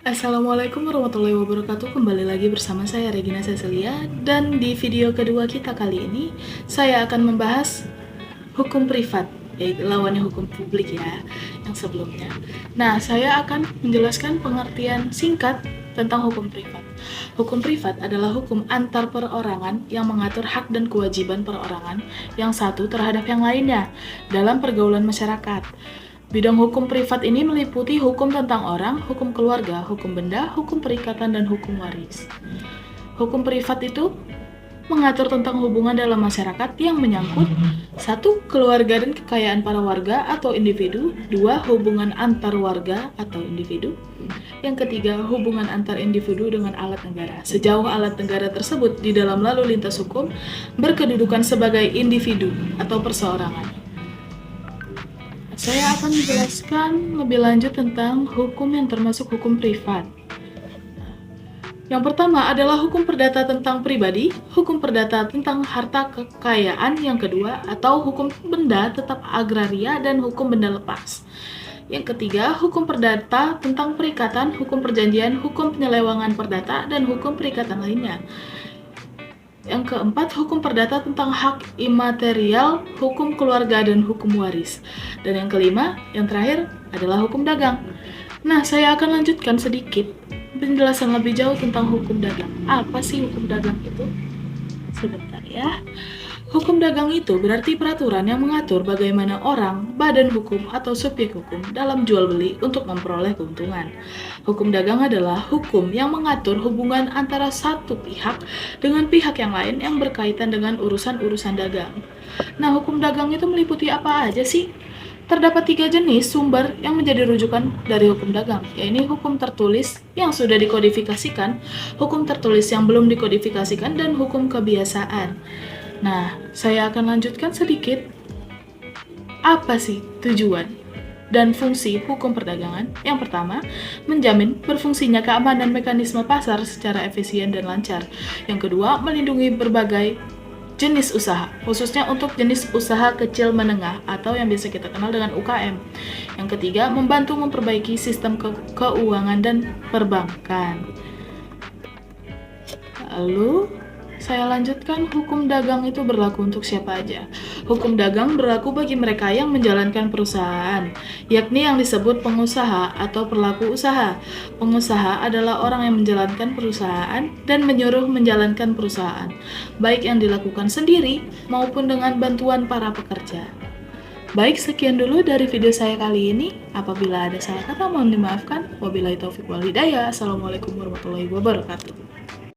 Assalamualaikum warahmatullahi wabarakatuh. Kembali lagi bersama saya Regina Cecilia, dan di video kedua kita kali ini saya akan membahas hukum privat, yaitu lawannya hukum publik ya, yang sebelumnya. Nah, saya akan menjelaskan pengertian singkat tentang hukum privat. Hukum privat adalah hukum antar perorangan yang mengatur hak dan kewajiban perorangan yang satu terhadap yang lainnya dalam pergaulan masyarakat. Bidang hukum privat ini meliputi hukum tentang orang, hukum keluarga, hukum benda, hukum perikatan, dan hukum waris. Hukum privat itu mengatur tentang hubungan dalam masyarakat yang menyangkut 1. Keluarga dan kekayaan para warga atau individu. 2. Hubungan antar warga atau individu. Yang ketiga, hubungan antar individu dengan alat negara. Sejauh alat negara tersebut di dalam lalu lintas hukum berkedudukan sebagai individu atau perseorangan. Saya akan menjelaskan lebih lanjut tentang hukum yang termasuk hukum privat. Yang pertama adalah hukum perdata tentang pribadi, hukum perdata tentang harta kekayaan yang kedua, atau hukum benda tetap agraria dan hukum benda lepas. Yang ketiga, hukum perdata tentang perikatan, hukum perjanjian, hukum penyelewangan perdata, dan hukum perikatan lainnya. Yang keempat, hukum perdata tentang hak imaterial, hukum keluarga, dan hukum waris. Dan yang kelima, yang terakhir adalah hukum dagang. Nah, saya akan lanjutkan sedikit penjelasan lebih jauh tentang hukum dagang. Apa sih hukum dagang itu? Sebentar ya. Hukum dagang itu berarti peraturan yang mengatur bagaimana orang, badan hukum, atau subjek hukum dalam jual beli untuk memperoleh keuntungan. Hukum dagang adalah hukum yang mengatur hubungan antara satu pihak dengan pihak yang lain yang berkaitan dengan urusan-urusan dagang. Nah, hukum dagang itu meliputi apa aja sih? Terdapat 3 jenis sumber yang menjadi rujukan dari hukum dagang, yaitu hukum tertulis yang sudah dikodifikasikan, hukum tertulis yang belum dikodifikasikan, dan hukum kebiasaan. Nah, saya akan lanjutkan sedikit apa sih tujuan dan fungsi hukum perdagangan. Yang pertama, menjamin berfungsinya keamanan mekanisme pasar secara efisien dan lancar. Yang kedua, melindungi berbagai jenis usaha, khususnya untuk jenis usaha kecil menengah atau yang biasa kita kenal dengan UKM. Yang ketiga, membantu memperbaiki sistem keuangan dan perbankan. Lalu, saya lanjutkan, hukum dagang itu berlaku untuk siapa aja. Hukum dagang berlaku bagi mereka yang menjalankan perusahaan, yakni yang disebut pengusaha atau pelaku usaha. Pengusaha adalah orang yang menjalankan perusahaan dan menyuruh menjalankan perusahaan, baik yang dilakukan sendiri maupun dengan bantuan para pekerja. Baik, sekian dulu dari video saya kali ini. Apabila ada salah kata mohon dimaafkan. Wabillahi taufiq wal hidayah. Assalamualaikum warahmatullahi wabarakatuh.